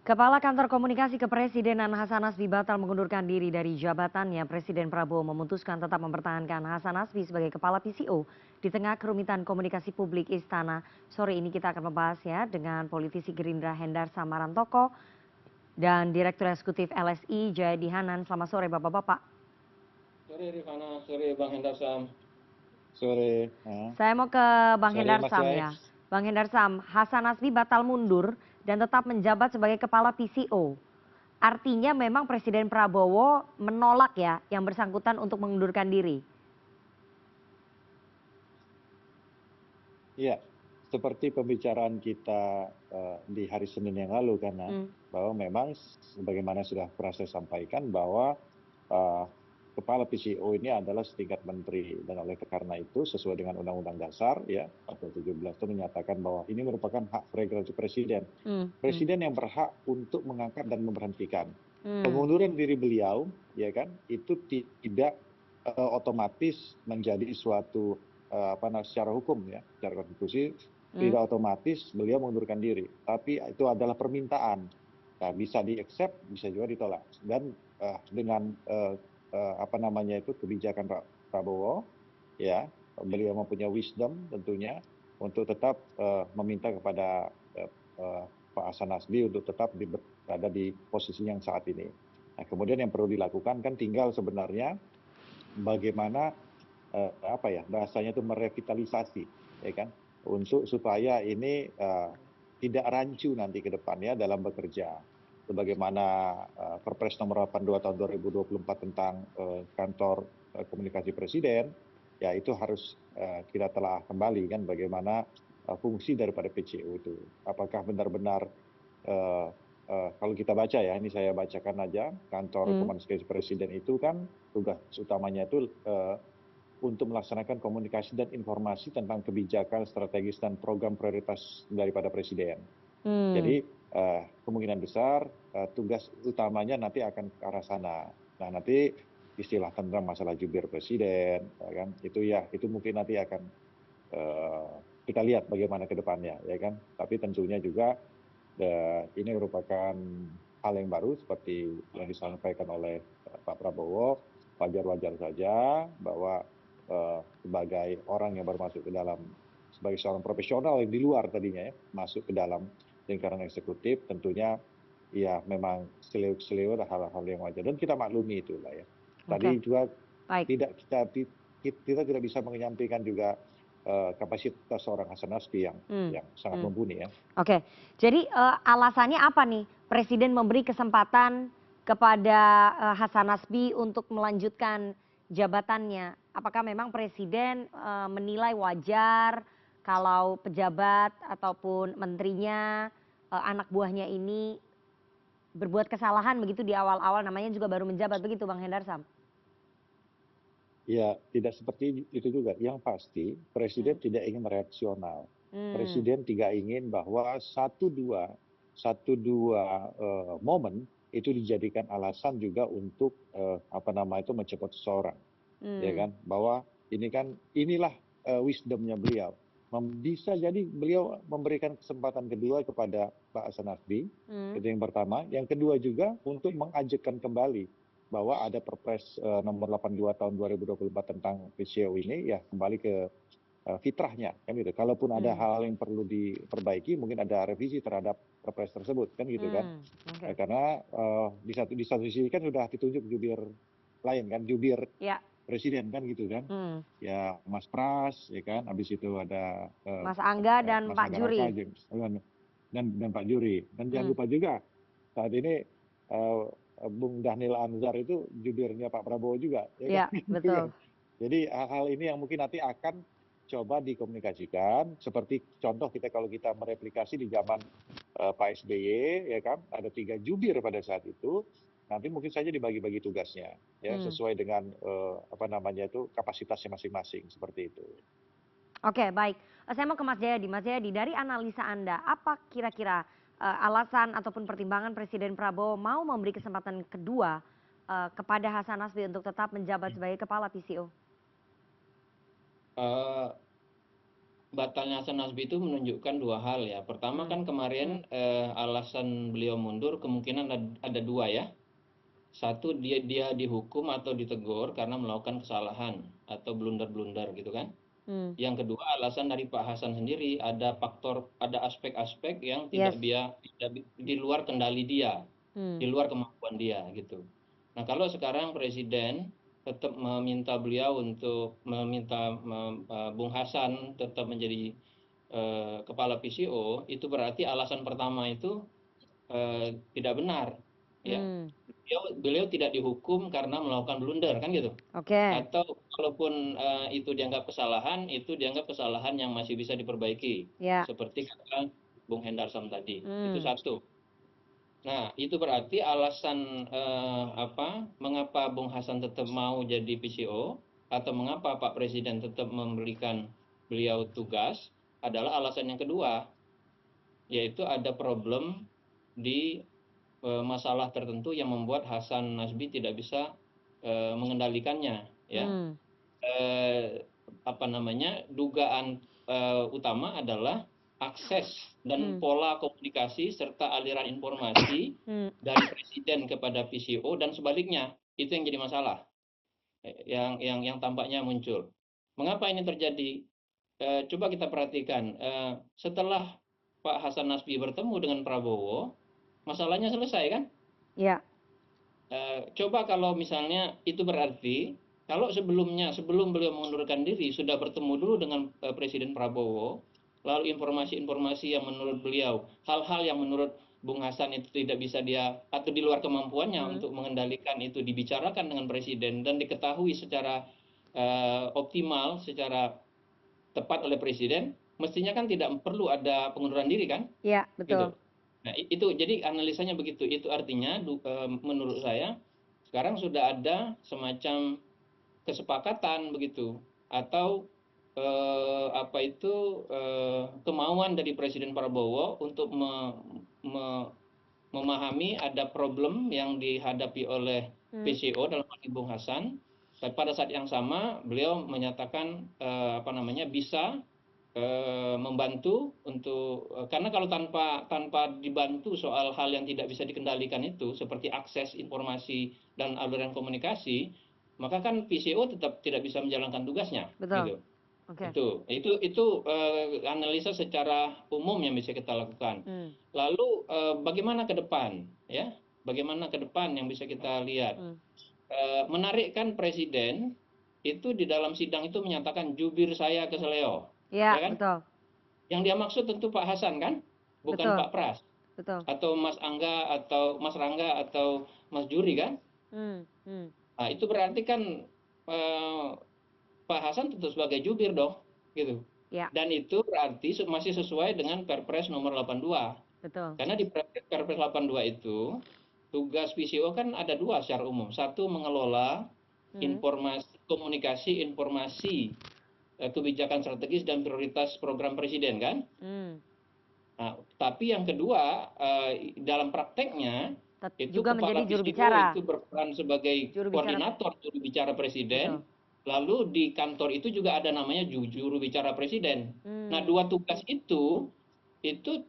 Kepala Kantor Komunikasi Kepresidenan Hasan Nasbi batal mengundurkan diri dari jabatannya. Presiden Prabowo memutuskan tetap mempertahankan Hasan Nasbi sebagai Kepala PCO di tengah kerumitan komunikasi publik Istana. Sore ini kita akan membahasnya dengan politisi Gerindra Hendar Samarantoko dan Direktur Eksekutif LSI Jayadi Hanan. Selamat sore Bapak-Bapak. Sore Rifana, sore Bang Hendar Sam. Sore. Saya mau ke Bang Sore, Hendar Mas Sam Jai. ya. Bang Hendar Sam, Hasan Nasbi batal mundur dan tetap menjabat sebagai Kepala PCO. Artinya memang Presiden Prabowo menolak ya yang bersangkutan untuk mengundurkan diri. Iya, seperti pembicaraan kita di hari Senin yang lalu karena bahwa memang sebagaimana sudah pernah saya sampaikan bahwa Kepala PCO ini adalah setingkat menteri dan oleh karena itu sesuai dengan Undang-Undang Dasar ya pasal 17 itu menyatakan bahwa ini merupakan hak prerogatif presiden. Presiden yang berhak untuk mengangkat dan memberhentikan. Pengunduran diri beliau ya kan itu tidak otomatis menjadi suatu secara hukum ya, secara konstitusi tidak otomatis beliau mengundurkan diri, tapi itu adalah permintaan. Nah, bisa di-accept, bisa juga ditolak. Dan dengan kebijakan Pak Prabowo, ya beliau mempunyai wisdom tentunya untuk tetap meminta kepada Pak Hasan Nasbi untuk tetap berada di posisi yang saat ini. Nah, kemudian yang perlu dilakukan kan tinggal sebenarnya bagaimana bahasanya itu merevitalisasi, ya kan, untuk supaya ini tidak rancu nanti ke depannya dalam bekerja. Sebagaimana Perpres nomor 82 tahun 2024 tentang kantor komunikasi presiden, ya itu harus kita telah kembali kan bagaimana fungsi daripada PCO itu. Apakah benar-benar kalau kita baca ya, ini saya bacakan aja, kantor komunikasi presiden itu kan tugas utamanya itu untuk melaksanakan komunikasi dan informasi tentang kebijakan strategis dan program prioritas daripada presiden. Jadi kemungkinan besar tugas utamanya nanti akan ke arah sana. Nah, nanti istilah tentang masalah jubir presiden, ya kan, itu mungkin nanti akan kita lihat bagaimana ke depannya, ya kan. Tapi tentunya juga ini merupakan hal yang baru seperti yang disampaikan oleh Pak Prabowo. Wajar-wajar saja bahwa sebagai orang yang baru masuk ke dalam, sebagai seorang profesional yang di luar tadinya ya, masuk ke dalam lingkaran eksekutif, tentunya ya memang selewat hal-hal yang wajar dan kita maklumi itulah ya. Tadi juga kita tidak bisa menyampaikan juga kapasitas seorang Hasan Nasbi yang sangat mumpuni ya. Oke, jadi alasannya apa nih Presiden memberi kesempatan kepada Hasan Nasbi untuk melanjutkan jabatannya? Apakah memang Presiden menilai wajar kalau pejabat ataupun menterinya, anak buahnya ini berbuat kesalahan begitu di awal-awal, namanya juga baru menjabat begitu Bang Hendar Sam? Ya, tidak seperti itu juga. Yang pasti Presiden tidak ingin reaksional. Presiden tidak ingin bahwa satu dua momen itu dijadikan alasan juga untuk mencopot seseorang, ya kan? Bahwa inilah wisdomnya beliau. Bisa jadi beliau memberikan kesempatan kedua kepada Pak Hasan Nasbi, itu yang pertama. Yang kedua juga untuk mengajukan kembali bahwa ada Perpres nomor 82 tahun 2024 tentang PCO ini ya kembali ke fitrahnya kan gitu. Kalaupun ada hal yang perlu diperbaiki, mungkin ada revisi terhadap Perpres tersebut kan gitu kan. Karena di satu sisi kan sudah ditunjuk jubir lain kan, jubir presiden kan gitu kan. Ya Mas Pras ya kan, habis itu ada Mas Angga dan Pak Juri. Dan Pak Juri. Dan jangan lupa juga saat ini Bung Dhanil Anzar itu jubirnya Pak Prabowo juga. Ya, betul. Jadi hal-hal ini yang mungkin nanti akan coba dikomunikasikan. Seperti contoh kalau kita mereplikasi di zaman Pak SBY, ya kan, ada 3 jubir pada saat itu. Nanti mungkin saja dibagi-bagi tugasnya, ya sesuai dengan kapasitasnya masing-masing seperti itu. Oke, baik. Saya mau ke Mas Jayadi. Mas Jayadi, dari analisa Anda, apa kira-kira alasan ataupun pertimbangan Presiden Prabowo mau memberi kesempatan kedua kepada Hasan Nasbi untuk tetap menjabat sebagai Kepala PCO? batalnya Hasan Nasbi itu menunjukkan dua hal ya. Pertama Hmm. kan kemarin alasan beliau mundur kemungkinan ada dua ya. Satu, dia dihukum atau ditegur karena melakukan kesalahan atau blunder-blunder gitu kan. Hmm. Yang kedua, alasan dari Pak Hasan sendiri ada aspek-aspek yang Yes. tidak di luar kendali dia, Hmm. di luar kemampuan dia gitu. Nah, kalau sekarang Presiden tetap meminta beliau untuk meminta Bung Hasan tetap menjadi kepala PCO, itu berarti alasan pertama itu tidak benar, ya. Hmm. Beliau tidak dihukum karena melakukan blunder kan gitu. Oke. Atau kalaupun itu dianggap kesalahan, itu dianggap kesalahan yang masih bisa diperbaiki. Ya. Seperti kata Bung Hendarsam tadi. Itu Hmm. satu. Nah, itu berarti alasan mengapa Bung Hasan tetap mau jadi PCO atau mengapa Pak Presiden tetap memberikan beliau tugas adalah alasan yang kedua, yaitu ada problem di masalah tertentu yang membuat Hasan Nasbi tidak bisa mengendalikannya, ya. Hmm. Dugaan utama adalah akses dan Hmm. pola komunikasi serta aliran informasi Hmm. dari presiden kepada PCO dan sebaliknya. Itu yang jadi masalah, yang tampaknya muncul. Mengapa ini terjadi? Coba kita perhatikan, setelah Pak Hasan Nasbi bertemu dengan Prabowo, masalahnya selesai kan? Ya. Coba kalau misalnya itu berarti kalau sebelum beliau mengundurkan diri sudah bertemu dulu dengan Presiden Prabowo, lalu informasi-informasi yang menurut beliau, hal-hal yang menurut Bung Hasan itu tidak bisa dia atau di luar kemampuannya Hmm. untuk mengendalikan itu dibicarakan dengan Presiden dan diketahui secara optimal, secara tepat oleh Presiden, mestinya kan tidak perlu ada pengunduran diri kan, Ya, betul. gitu. Nah, itu jadi analisanya begitu. Itu artinya menurut saya sekarang sudah ada semacam kesepakatan begitu atau kemauan dari Presiden Prabowo untuk memahami ada problem yang dihadapi oleh Hmm. PCO dalam hal ini Bung Hasan. Dan pada saat yang sama beliau menyatakan bisa membantu untuk karena kalau tanpa dibantu soal hal yang tidak bisa dikendalikan itu seperti akses informasi dan aliran komunikasi, maka kan PCO tetap tidak bisa menjalankan tugasnya Betul. gitu. Oke. Itu analisa secara umum yang bisa kita lakukan. Hmm. Lalu bagaimana ke depan ya? Bagaimana ke depan yang bisa kita lihat? Hmm. Menarik kan Presiden itu di dalam sidang itu menyatakan jubir saya ke Seleo, Ya, ya kan? betul. Yang dia maksud tentu Pak Hasan kan, bukan Betul. Pak Pras Betul. atau Mas Angga atau Mas Rangga atau Mas Juri kan. Hmm. Hmm. Nah, itu berarti kan eh, Pak Hasan tentu sebagai jubir dong, gitu. Ya, Dan itu berarti masih sesuai dengan Perpres nomor 82. betul. Karena di Perpres 82 itu tugas PCO kan ada dua secara umum. Satu, mengelola Hmm. komunikasi informasi kebijakan strategis dan prioritas program presiden kan. Hmm. Nah, tapi yang kedua, dalam prakteknya itu Juga kepala menjadi juru PCO bicara. itu berperan sebagai Juru bicara. koordinator juru bicara presiden. Betul. Lalu di kantor itu juga ada namanya juru bicara presiden. Nah, Hmm. dua tugas itu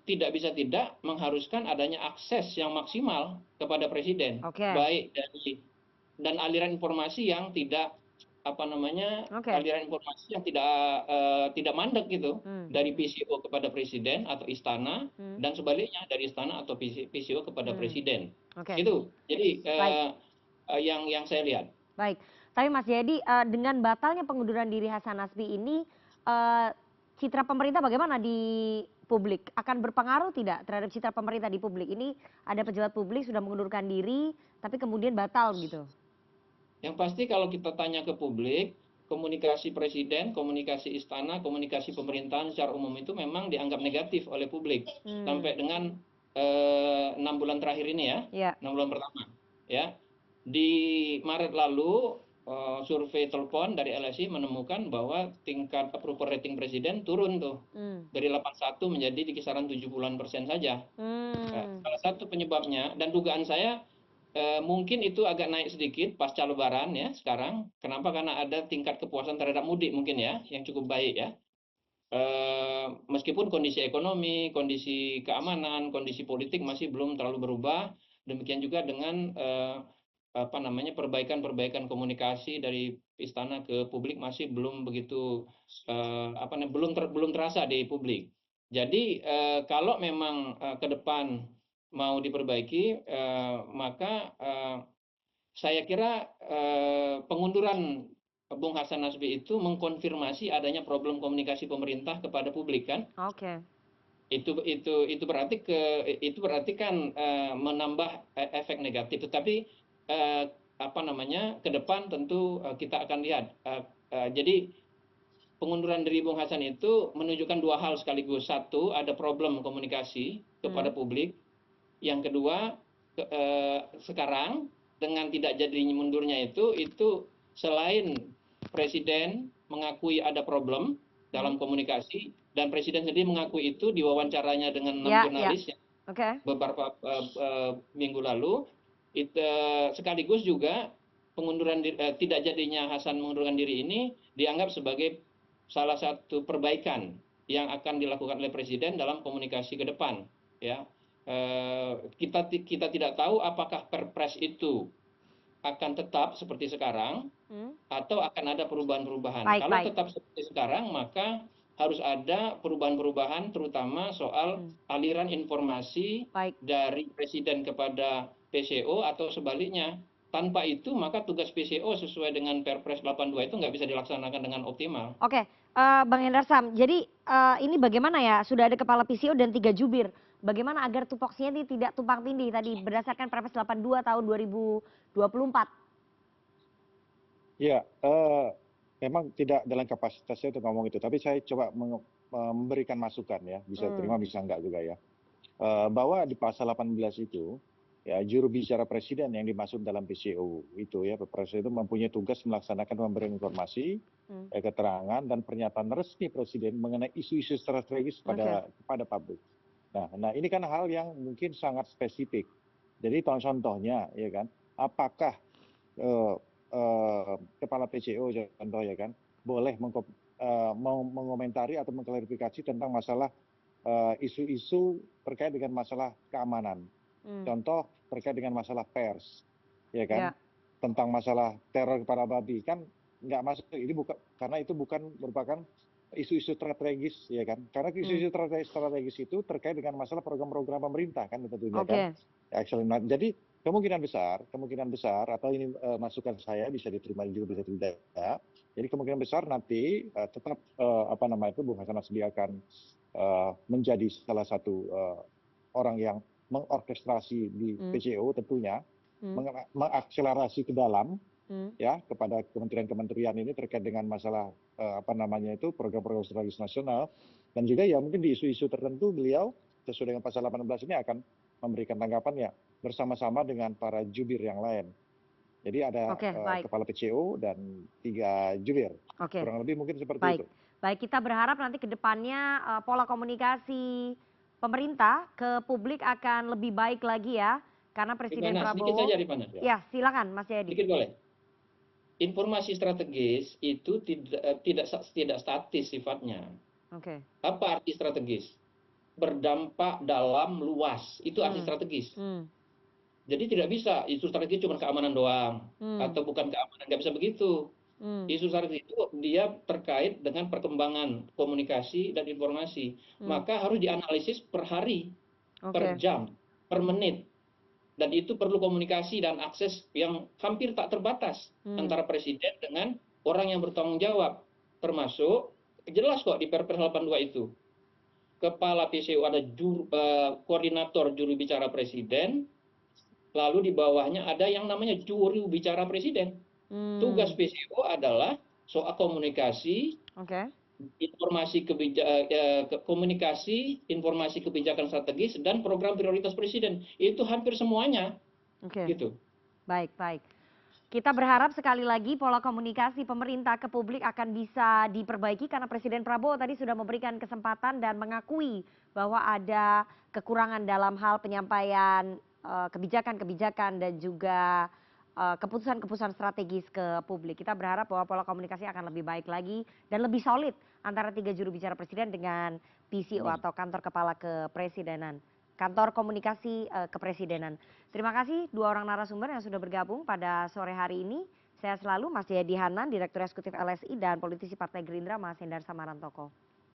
tidak bisa tidak mengharuskan adanya akses yang maksimal kepada presiden, Oke. baik dan aliran informasi yang tidak Oke. aliran informasi yang tidak mandek gitu Hmm. dari Hmm. PCO kepada presiden atau istana Hmm. dan sebaliknya dari istana atau PCO kepada Hmm. presiden. Oke. Itu. Jadi Baik. yang saya lihat. Baik. Tapi Mas Jayadi, dengan batalnya pengunduran diri Hasan Nasbi ini, eh, citra pemerintah bagaimana di publik? Akan berpengaruh tidak terhadap citra pemerintah di publik? Ini ada pejabat publik sudah mengundurkan diri, tapi kemudian batal gitu. Yang pasti kalau kita tanya ke publik, komunikasi presiden, komunikasi istana, komunikasi pemerintahan secara umum itu memang dianggap negatif oleh publik Hmm. sampai dengan 6 bulan terakhir ini ya, Ya. 6 bulan pertama. Ya, di Maret lalu survei telepon dari LSI menemukan bahwa tingkat approval rating presiden turun tuh Hmm. dari 81 menjadi di kisaran 70-an% saja. Hmm. Salah satu penyebabnya dan dugaan saya mungkin itu agak naik sedikit pasca Lebaran ya sekarang. Kenapa? Karena ada tingkat kepuasan terhadap mudik mungkin ya yang cukup baik ya. meskipun kondisi ekonomi, kondisi keamanan, kondisi politik masih belum terlalu berubah, demikian juga dengan perbaikan-perbaikan komunikasi dari istana ke publik masih belum begitu belum terasa di publik. Jadi kalau memang ke depan mau diperbaiki, maka saya kira pengunduran Bung Hasan Nasbi itu mengkonfirmasi adanya problem komunikasi pemerintah kepada publik kan. Oke. Itu berarti kan menambah efek negatif. Tetapi ke depan tentu kita akan lihat. Jadi pengunduran diri Bung Hasan itu menunjukkan dua hal sekaligus. Satu, ada problem komunikasi kepada publik. Yang kedua, sekarang dengan tidak jadi mundurnya itu selain Presiden mengakui ada problem dalam komunikasi, dan Presiden sendiri mengakui itu di wawancaranya dengan 6 jurnalis beberapa minggu lalu. Sekaligus juga tidak jadinya Hasan mengundurkan diri ini dianggap sebagai salah satu perbaikan yang akan dilakukan oleh Presiden dalam komunikasi ke depan. Ya, kita tidak tahu apakah Perpres itu akan tetap seperti sekarang atau akan ada perubahan-perubahan. Kalau tetap seperti sekarang, maka harus ada perubahan-perubahan, terutama soal aliran informasi dari Presiden kepada PCO atau sebaliknya. Tanpa itu, maka tugas PCO sesuai dengan Perpres 82 itu nggak bisa dilaksanakan dengan optimal. Oke, Bang Hendar Sam, jadi ini bagaimana ya, sudah ada kepala PCO dan 3 jubir. Bagaimana agar tupoksinya ini tidak tumpang tindih tadi berdasarkan Perpres 82 tahun 2024? Ya, memang tidak dalam kapasitas saya untuk ngomong itu, tapi saya coba memberikan masukan ya, bisa terima bisa enggak juga ya. Bahwa di pasal 18 itu, ya juru bicara Presiden yang dimaksud dalam PCO itu ya, Presiden itu mempunyai tugas melaksanakan memberikan informasi, keterangan dan pernyataan resmi Presiden mengenai isu-isu strategis kepada publik. Nah ini kan hal yang mungkin sangat spesifik. Jadi contohnya ya kan, apakah kepala PCO contoh ya kan, boleh mengomentari atau mengklarifikasi tentang masalah isu-isu terkait dengan masalah keamanan. Contoh terkait dengan masalah pers, ya kan, tentang masalah teror kepada babi kan nggak masuk. Ini bukan, karena itu bukan merupakan isu-isu strategis, ya kan. Karena isu-isu strategis itu terkait dengan masalah program-program pemerintah kan tentunya kan. Jadi kemungkinan besar atau ini masukan saya bisa diterima juga bisa tidak. Jadi kemungkinan besar nanti tetap Bung Hasan Nasbi akan menjadi salah satu orang yang mengorkestrasi di PCO tentunya, mengakselerasi ke dalam ya kepada kementerian-kementerian ini terkait dengan masalah program-program strategis nasional, dan juga ya mungkin di isu-isu tertentu beliau sesuai dengan pasal 18 ini akan memberikan tanggapan ya bersama-sama dengan para jubir yang lain. Jadi ada kepala PCO dan 3 jubir. Kurang lebih mungkin seperti itu. Baik, kita berharap nanti ke depannya pola komunikasi pemerintah ke publik akan lebih baik lagi ya, karena Presiden Prabowo. Sedikit saja, ya, silakan Mas Jayadi. Sedikit boleh. Informasi strategis itu tidak statis sifatnya. Apa arti strategis? Berdampak dalam luas, itu arti strategis. Jadi tidak bisa isu strategis cuma keamanan doang, atau bukan keamanan, nggak bisa begitu. Isu strategis itu dia terkait dengan perkembangan komunikasi dan informasi, maka harus dianalisis per hari, per jam, per menit. Dan itu perlu komunikasi dan akses yang hampir tak terbatas antara Presiden dengan orang yang bertanggung jawab. Termasuk, jelas kok di Perpres 82 itu. Kepala PCO ada koordinator juru bicara Presiden, lalu di bawahnya ada yang namanya juru bicara Presiden. Tugas PCO adalah soal komunikasi, komunikasi, informasi kebijakan strategis dan program prioritas Presiden. Itu hampir semuanya. Gitu. Baik. Kita berharap sekali lagi pola komunikasi pemerintah ke publik akan bisa diperbaiki karena Presiden Prabowo tadi sudah memberikan kesempatan dan mengakui bahwa ada kekurangan dalam hal penyampaian kebijakan-kebijakan dan juga keputusan-keputusan strategis ke publik. Kita berharap bahwa pola komunikasi akan lebih baik lagi dan lebih solid antara 3 juru bicara presiden dengan PCO atau kantor kepala kepresidenan, kantor komunikasi kepresidenan. Terima kasih 2 orang narasumber yang sudah bergabung pada sore hari ini. Sehat selalu Mas Jayadi Hanan, Direktur Eksekutif LSI, dan politisi Partai Gerindra Mas Hendar Samarantoko.